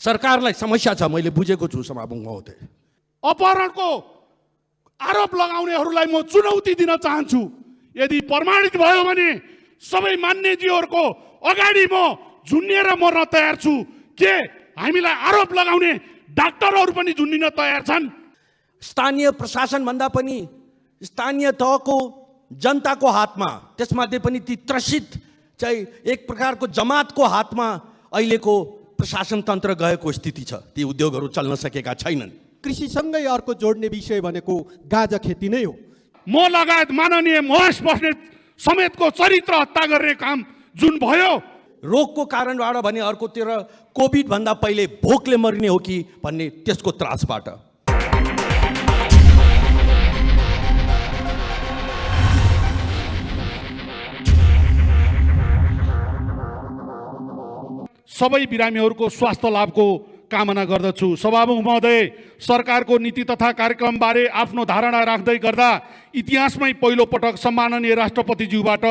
सरकारलाई समस्या छ, मैले बुझेको छु सभामुख महोदय। अपहरणको आरोप लगाउनेहरूलाई म चुनौती दिन चाहन्छु। यदि प्रमाणित भयो भने सबै मान्यजीहरूको अगाडि म झुन्डिएर मर्न तयार छु। के हामीलाई आरोप लगाउने डाक्टरहरू पनि झुन्डिन तयार छन्? स्थानीय प्रशासन भन्दा पनि स्थानीय तहको जनताको हातमा, त्यसमध्ये पनि ती त्रसित चाहिँ एक प्रकारको जमातको हातमा अहिलेको प्रशासन तन्त्र गएको स्थिति छ। ती उद्योगहरू चल्न सकेका छैनन्। कृषिसँगै अर्को जोड्ने विषय भनेको गाँजा खेती नै हो। म लगायत माननीय महेश बस्नेत समेतको चरित्र हत्या गर्ने काम जुन भयो, रोगको कारणबाट भने अर्कोतिर कोभिड भन्दा पहिले भोकले मर्ने हो कि भन्ने त्यसको त्रासबाट। सबै बिरामीहरूको स्वास्थ्य लाभको कामना गर्दछु। सभामुख महोदय, सरकारको नीति तथा कार्यक्रमबारे आफ्नो धारणा राख्दै गर्दा इतिहासमै पहिलो पटक सम्माननीय राष्ट्रपतिज्यूबाट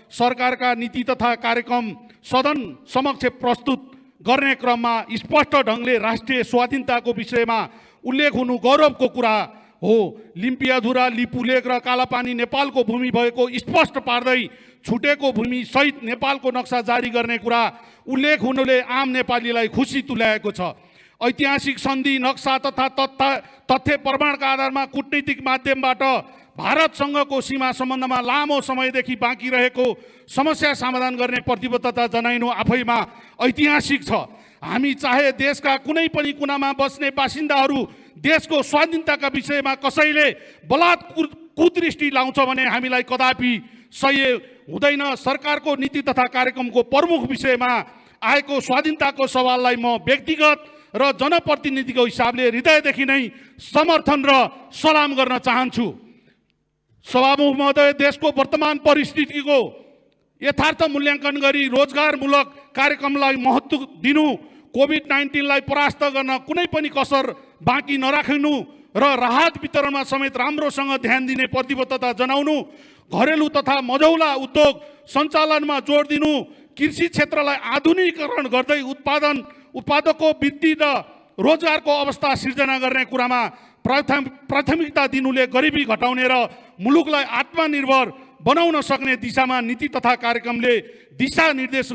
सरकारका नीति तथा कार्यक्रम सदन समक्ष प्रस्तुत गर्ने क्रममा स्पष्ट ढङ्गले राष्ट्रिय स्वाधीनताको विषयमा उल्लेख हुनु गौरवको कुरा हो। लिम्पियाधुरा, लिपुलेक र कालापानी नेपालको भूमि भएको स्पष्ट पार्दै छुटेको भूमि सहित नेपालको नक्सा जारी गर्ने कुरा उल्लेख हुनुले आम नेपालीलाई खुसी तुल्याएको छ। ऐतिहासिक सन्धि नक्सा तथा तथ्य प्रमाणका आधारमा कूटनीतिक माध्यमबाट भारतसँगको सीमा सम्बन्धमा लामो समयदेखि बाँकी रहेको समस्या समाधान गर्ने प्रतिबद्धता जनाइनु आफैमा ऐतिहासिक छ। हामी चाहे देशका कुनै पनि कुनामा बस्ने बासिन्दाहरू देशको स्वाधीनताका विषयमा कसैले बलात् कुदृष्टि लाउँछ भने हामीलाई कदापि सह्य हुँदैन। सरकारको नीति तथा कार्यक्रमको प्रमुख विषयमा आएको स्वाधीनताको सवाललाई म व्यक्तिगत र जनप्रतिनिधिको हिसाबले हृदयदेखि नै समर्थन र सलाम गर्न चाहन्छु। सभामुख महोदय, देशको वर्तमान परिस्थितिको यथार्थ मूल्याङ्कन गरी रोजगारमूलक कार्यक्रमलाई महत्त्व दिनु, कोभिड-19लाई परास्त गर्न कुनै पनि कसर बाँकी नराख्नु र राहत वितरणमा समेत राम्रोसँग ध्यान दिने प्रतिबद्धता जनाउनु, घरेलु तथा मझौला उद्योग सञ्चालनमा जोड दिनु, कृषि क्षेत्रलाई आधुनिकीकरण गर्दै उत्पादकको वृद्धि र रोजगारको अवस्था सिर्जना गर्ने कुरामा प्राथमिकता दिनुले गरिबी घटाउने र मुलुकलाई आत्मनिर्भर बनाउन सक्ने दिशामा नीति तथा कार्यक्रमले दिशा निर्देश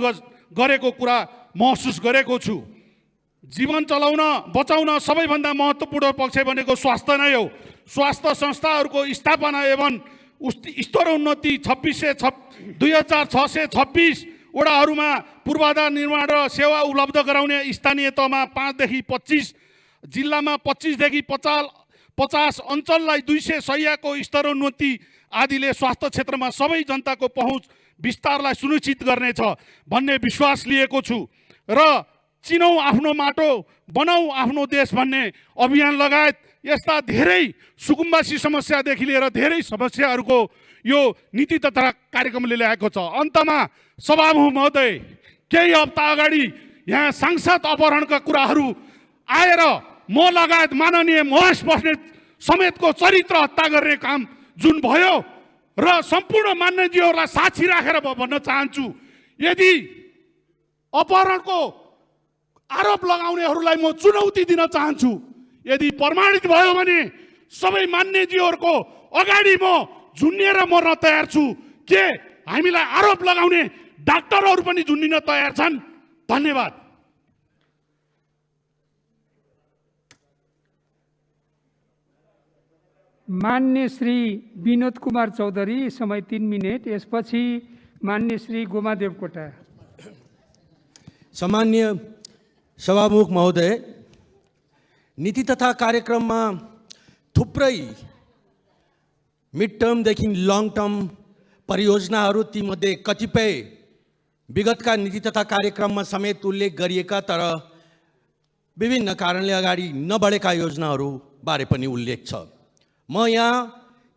गरेको कुरा महसुस गरेको छु। जीवन चलाउन बचाउन सबैभन्दा महत्त्वपूर्ण पक्ष भनेको स्वास्थ्य नै हो। स्वास्थ्य संस्थाहरूको स्थापना एवं स्तरोन्नति 2626 वडाहरूमा पूर्वाधार निर्माण र सेवा उपलब्ध गराउने, स्थानीय तहमा 5 देखि 25, जिल्लामा 25 देखि 50 अञ्चललाई 200 शय्याको स्तरोन्नति आदिले स्वास्थ्य क्षेत्रमा सबै जनताको पहुँच विस्तारलाई सुनिश्चित गर्नेछ भन्ने विश्वास लिएको छु र चिनौँ आफ्नो माटो बनाऊ आफ्नो देश भन्ने अभियान लगायत यस्ता धेरै सुकुम्बासी समस्यादेखि लिएर धेरै समस्याहरूको यो नीति तथा कार्यक्रमले ल्याएको छ। अन्तमा सभामुख महोदय, केही हप्ता अगाडि यहाँ सांसद अपहरणका कुराहरू आएर म लगायत माननीय महेश बस्नेत समेतको चरित्र हत्या गर्ने काम जुन भयो र सम्पूर्ण मान्यजीहरूलाई साक्षी राखेर भन्न चाहन्छु, यदि अपहरणको आरोप लगाउनेहरूलाई म चुनौती दिन चाहन्छु। यदि प्रमाणित भयो भने सबै मान्यजीहरूको अगाडि म झुन्डिएर मर्न तयार छु। के हामीलाई आरोप लगाउने डाक्टरहरू पनि झुन्डिन तयार छन्? धन्यवाद। मान्य श्री विनोद कुमार चौधरी, समय 3 मिनट। यसपछि मान्य श्री गोमा देवकोटा। सामान्य सभामुख महोदय, नीति तथा कार्यक्रममा थुप्रै मिड टर्मदेखि लङ टर्म परियोजनाहरू, तीमध्ये कतिपय विगतका नीति तथा कार्यक्रममा समेत उल्लेख गरिएका तर विभिन्न कारणले अगाडि नबढेका योजनाहरू बारे पनि उल्लेख छ। म यहाँ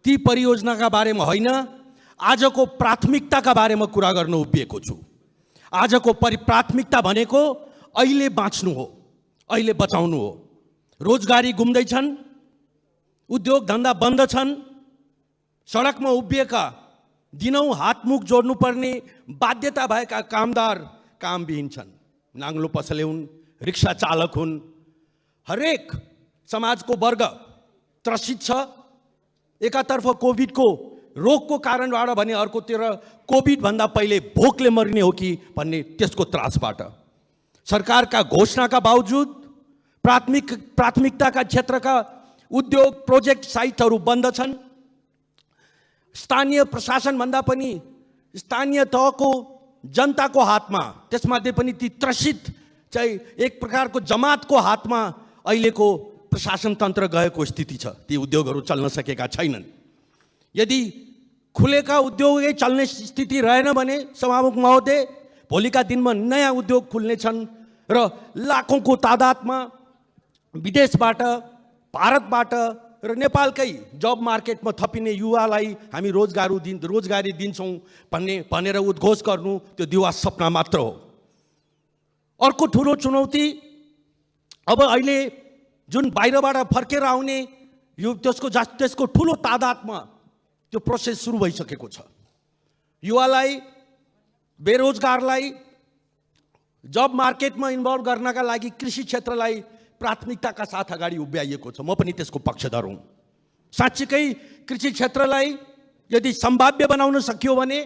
ती परियोजनाका बारेमा होइन, आजको प्राथमिकताका बारेमा कुरा गर्न उभिएको छु। आजको प्राथमिकता भनेको अहिले बाँच्नु हो, अहिले बचाउनु हो। रोजगारी गुम्दैछन्, उद्योग धन्दा बन्द छन्, सडकमा उभिएका दिनौँ हातमुख जोड्नुपर्ने बाध्यता भएका कामदार कामविहीन छन्। नाङ्लो पसले हुन्, रिक्सा चालक हुन्, हरेक समाजको वर्ग त्रसित छ। एकातर्फ कोभिडको रोगको कारणबाट भने अर्कोतिर कोभिडभन्दा पहिले भोकले मर्ने हो कि भन्ने त्यसको त्रासबाट सरकारका घोषणाका बावजुद प्राथमिकताका क्षेत्रका उद्योग प्रोजेक्ट साइटहरू बन्द छन्। स्थानीय प्रशासनभन्दा पनि स्थानीय तहको जनताको हातमा, त्यसमध्ये पनि ती त्रसित चाहिँ एक प्रकारको जमातको हातमा अहिलेको प्रशासन तन्त्र गएको स्थिति छ। ती उद्योगहरू चल्न सकेका छैनन्। यदि खुलेका उद्योगै चल्ने स्थिति रहेन भने सभामुख महोदय, भोलिका दिनमा नयाँ उद्योग खुल्नेछन् र लाखौँको तादादमा विदेशबाट, भारतबाट र नेपालकै जब मार्केटमा थपिने युवालाई हामी रोजगारी दिन्छौँ भनेर उद्घोष गर्नु त्यो दिवा सपना मात्र हो। अर्को ठुलो चुनौती अब अहिले जुन बाहिरबाट फर्केर आउने यो त्यसको ठुलो तादादमा त्यो प्रोसेस सुरु भइसकेको छ। युवालाई, बेरोजगारलाई जब मार्केटमा इन्भल्भ गर्नका लागि कृषि क्षेत्रलाई प्राथमिकताका साथ अगाडि उभ्याइएको छ। म पनि त्यसको पक्षधर हुँ। साँच्चीकै कृषि क्षेत्रलाई यदि सम्भाव्य बनाउन सकियो भने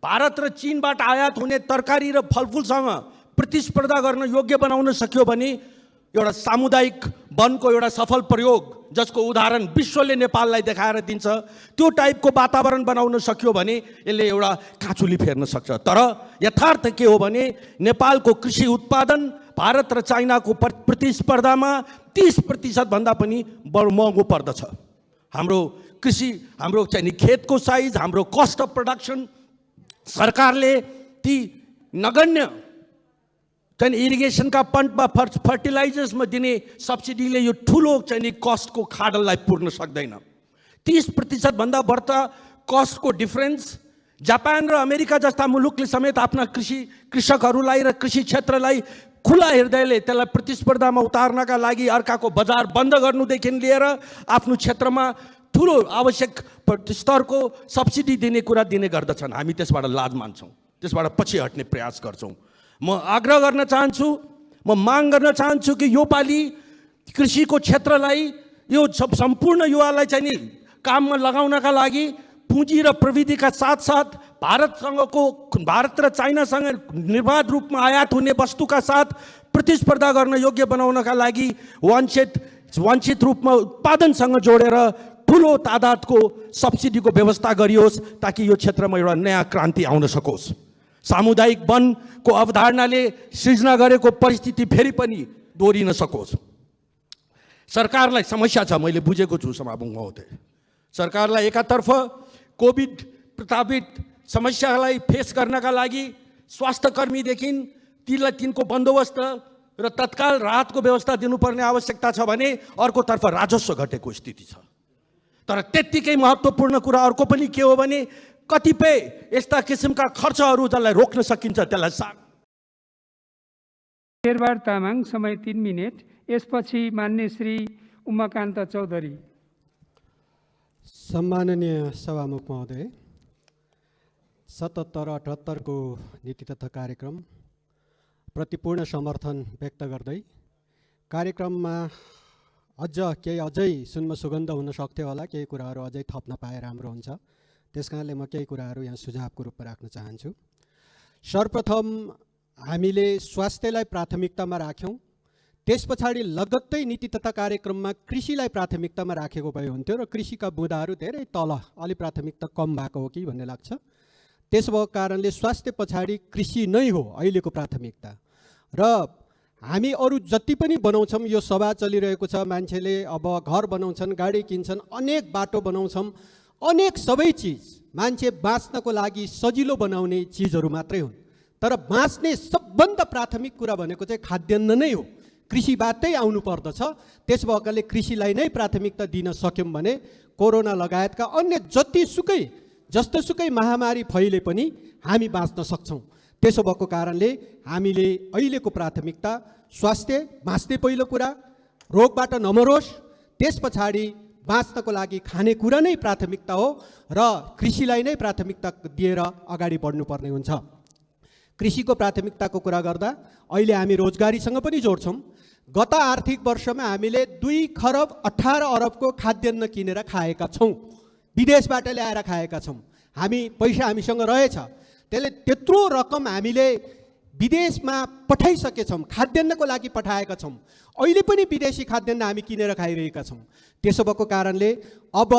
भारत र चीनबाट आयात हुने तरकारी र फलफुलसँग प्रतिस्पर्धा गर्न योग्य बनाउन सकियो भने एउटा सामुदायिक वनको एउटा सफल प्रयोग जसको उदाहरण विश्वले नेपाललाई देखाएर दिन्छ, त्यो टाइपको वातावरण बनाउन सकियो भने यसले एउटा काँचुली फेर्न सक्छ। तर यथार्थ के हो भने नेपालको कृषि उत्पादन भारत र चाइनाको प्रतिस्पर्धामा 30% भन्दा पनि बढी महँगो पर्दछ। हाम्रो कृषि, हाम्रो चाहिँ खेतको साइज, हाम्रो कस्ट अफ प्रोडक्सन, सरकारले ती नगण्य चाहिँ इरिगेसनका पम्पमा फर्टिलाइजर्समा दिने सब्सिडीले यो ठुलो चाहिँ कस्टको खाडललाई पुर्न सक्दैन। 30% भन्दा बढ्ता कस्टको डिफरेन्स जापान र अमेरिका जस्ता मुलुकले समेत आफ्ना कृषकहरूलाई र कृषि क्षेत्रलाई खुला हृदयले त्यसलाई प्रतिस्पर्धामा उतार्नका लागि अर्काको बजार बन्द गर्नुदेखि लिएर आफ्नो क्षेत्रमा ठुलो आवश्यक स्तरको सब्सिडी दिने कुरा दिने गर्दछन्। हामी त्यसबाट लाज मान्छौँ, त्यसबाट पछि हट्ने प्रयास गर्छौँ। म आग्रह गर्न चाहन्छु, म माग गर्न चाहन्छु कि यो पालि कृषिको क्षेत्रलाई, यो सम्पूर्ण युवालाई चाहिँ नि काममा लगाउनका लागि पुँजी र प्रविधिका साथसाथ भारत र चाइनासँग निर्बाध रूपमा आयात हुने वस्तुका साथ प्रतिस्पर्धा गर्न योग्य बनाउनका लागि वाञ्छित रूपमा उत्पादनसँग जोडेर ठुलो तादादको सब्सिडीको व्यवस्था गरियोस् ताकि यो क्षेत्रमा एउटा नयाँ क्रान्ति आउन सकोस्। सामुदायिक वनको अवधारणाले सृजना गरेको परिस्थिति फेरि पनि दोहोरिन सकोस्। सरकारलाई समस्या छ, मैले बुझेको छु सभामुख महोदय। सरकारलाई एकातर्फ कोभिड प्रतापित समस्यालाई फेस गर्नका लागि स्वास्थ्यकर्मीदेखि तिनको बन्दोबस्त र तत्काल राहतको व्यवस्था दिनुपर्ने आवश्यकता छ भने अर्कोतर्फ राजस्व घटेको स्थिति छ। तर त्यत्तिकै महत्त्वपूर्ण कुरा अर्को पनि के हो भने कतिपय यस्ता किसिमका खर्चहरू जसलाई रोक्न सकिन्छ त्यसलाई शेरबहादुर तामाङ, समय 3 मिनेट। यसपछि मान्य श्री उमाकान्त चौधरी। सम्माननीय सभामुख महोदय, 77-78 को नीति तथा कार्यक्रम प्रति पूर्ण समर्थन व्यक्त गर्दै कार्यक्रममा अझै सुनमा सुगन्ध हुन सक्थ्यो होला, केही कुराहरू अझै थप्न पाए राम्रो हुन्छ। त्यस कारणले म केही कुराहरू यहाँ सुझावको रूपमा राख्न चाहन्छु। सर्वप्रथम हामीले स्वास्थ्यलाई प्राथमिकतामा राख्यौँ, त्यस पछाडि लगत्तै नीति तथा कार्यक्रममा कृषिलाई प्राथमिकतामा राखेको भए हुन्थ्यो र कृषिका बुँदाहरू धेरै तल, अलि प्राथमिकता कम भएको हो कि भन्ने लाग्छ। त्यसो भएको कारणले स्वास्थ्य पछाडि कृषि नै हो अहिलेको प्राथमिकता। र हामी अरू जति पनि बनाउँछौँ, यो सभा चलिरहेको छ, मान्छेले अब घर बनाउँछन्, गाडी किन्छन्, अनेक बाटो बनाउँछौँ, अनेक सबै चिज मान्छे बाँच्नको लागि सजिलो बनाउने चिजहरू मात्रै हुन्। तर बाँच्ने सबभन्दा प्राथमिक कुरा भनेको चाहिँ खाद्यान्न नै हो, कृषिबाटै आउनु पर्दछ। त्यस भएकाले कृषिलाई नै प्राथमिकता दिन सक्यौँ भने कोरोना लगायतका अन्य जस्तोसुकै महामारी फैले पनि हामी बाँच्न सक्छौँ। त्यसो भएको कारणले हामीले अहिलेको प्राथमिकता स्वास्थ्य, बाँच्ने पहिलो कुरा, रोगबाट नमरोस्, त्यस पछाडि बाँच्नको लागि खानेकुरा नै प्राथमिकता हो र कृषिलाई नै प्राथमिकता दिएर अगाडि बढ्नुपर्ने हुन्छ। कृषिको प्राथमिकताको कुरा गर्दा अहिले हामी रोजगारीसँग पनि जोड्छौँ। गत आर्थिक वर्षमा हामीले 2 खरब 18 अरबको खाद्यान्न किनेर खाएका छौँ, विदेशबाट ल्याएर खाएका छौँ। पैसा हामीसँग रहेछ, त्यसले त्यत्रो रकम हामीले विदेशमा पठाइसकेछौँ, खाद्यान्नको लागि पठाएका छौँ। अहिले पनि विदेशी खाद्यान्न हामी किनेर खाइरहेका छौँ। त्यसो भएको कारणले अब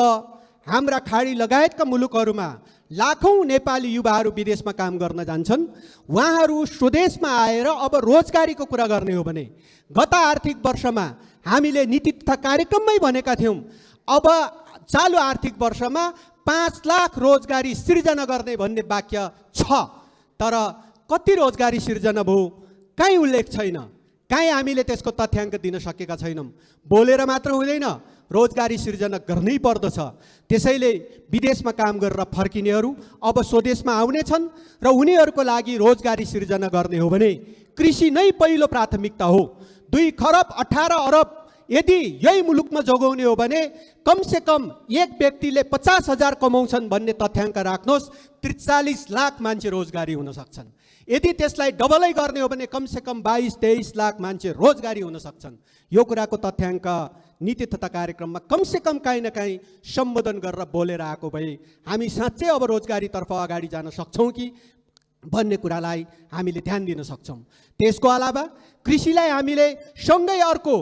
हाम्रा खाडी लगायतका मुलुकहरूमा लाखौँ नेपाली युवाहरू विदेशमा काम गर्न जान्छन्। उहाँहरू स्वदेशमा आएर अब रोजगारीको कुरा गर्ने हो भने गत आर्थिक वर्षमा हामीले नीति तथा कार्यक्रममै भनेका थियौँ अब चालु आर्थिक वर्षमा 5 लाख रोजगारी सिर्जना गर्ने भन्ने वाक्य छ, तर कति रोजगारी सिर्जना भयो कहीँ उल्लेख छैन, कहीँ हामीले त्यसको तथ्याङ्क दिन सकेका छैनौँ। बोलेर मात्र हुँदैन, रोजगारी सिर्जना गर्नै पर्दछ। त्यसैले विदेशमा काम गरेर फर्किनेहरू अब स्वदेशमा आउनेछन् र उनीहरूको लागि रोजगारी सिर्जना गर्ने हो भने कृषि नै पहिलो प्राथमिकता हो। 2 खरब 18 अरब यदि यही मुलुकमा जोगाउने हो भने कमसेकम एक व्यक्तिले 50,000 कमाउँछन् भन्ने तथ्याङ्क राख्नुहोस्, 43 लाख मान्छे रोजगारी हुन सक्छन्। यदि त्यसलाई डबलै गर्ने हो भने कमसेकम 22-23 लाख मान्छे रोजगारी हुन सक्छन्। यो कुराको तथ्याङ्क नीति तथा कार्यक्रममा कमसेकम काहीँ न काहीँ सम्बोधन गरेर बोलेर आएको भए हामी साँच्चै अब रोजगारीतर्फ अगाडि जान सक्छौँ कि भन्ने कुरालाई हामीले ध्यान दिन सक्छौँ। त्यसको अलावा कृषिलाई हामीले सँगै अर्को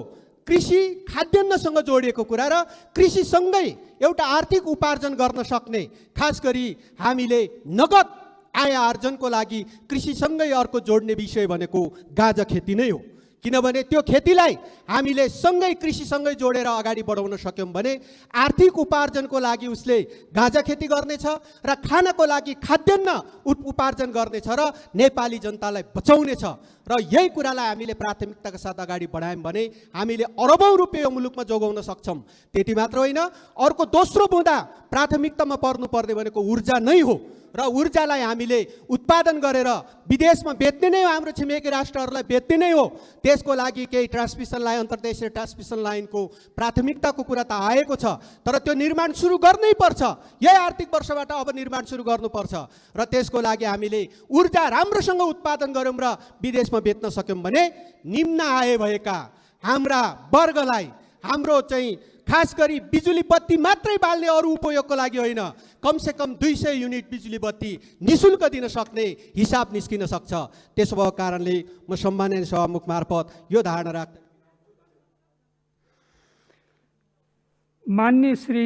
कृषि खाद्यान्नसँग जोडिएको कुरा र कृषिसँगै एउटा आर्थिक उपार्जन गर्न सक्ने, खास गरी हामीले नगद आय आर्जनको लागि कृषिसँगै अर्को जोड्ने विषय भनेको गाँजा खेती नै हो। किनभने त्यो खेतीलाई हामीले सँगै कृषिसँगै जोडेर अगाडि बढाउन सक्यौँ भने आर्थिक उपार्जनको लागि उसले गाँजा खेती गर्नेछ र खानको लागि खाद्यान्न उपार्जन गर्नेछ र नेपाली जनतालाई बचाउनेछ। र यही कुरालाई हामीले प्राथमिकताका साथ अगाडि बढायौँ भने हामीले अरबौँ रुपियाँ मुलुकमा जोगाउन सक्छौँ। त्यति मात्र होइन, अर्को दोस्रो बुँदा प्राथमिकतामा पर्नुपर्ने भनेको ऊर्जा नै हो र ऊर्जालाई हामीले उत्पादन गरेर विदेशमा बेच्ने नै हो, हाम्रो छिमेकी राष्ट्रहरूलाई बेच्ने नै हो। त्यसको लागि केही ट्रान्समिसन लाइन, अन्तर्देशीय ट्रान्समिसन लाइनको प्राथमिकताको कुरा त आएको छ, तर त्यो निर्माण सुरु गर्नै पर्छ। यही आर्थिक वर्षबाट अब निर्माण सुरु गर्नुपर्छ र त्यसको लागि हामीले ऊर्जा राम्रोसँग उत्पादन गऱ्यौँ र विदेशमा बेच्न सक्यौँ भने निम्न आय भएका हाम्रा वर्गलाई, हाम्रो चाहिँ खास गरी बिजुली बत्ती मात्रै बाल्ने अरू उपयोगको लागि होइन, कमसेकम 200 युनिट बिजुली बत्ती निःशुल्क दिन सक्ने हिसाब निस्किन सक्छ। त्यसो भएको कारणले म सम्माननीय सभामुख मार्फत यो धारणा राख्दै माननीय श्री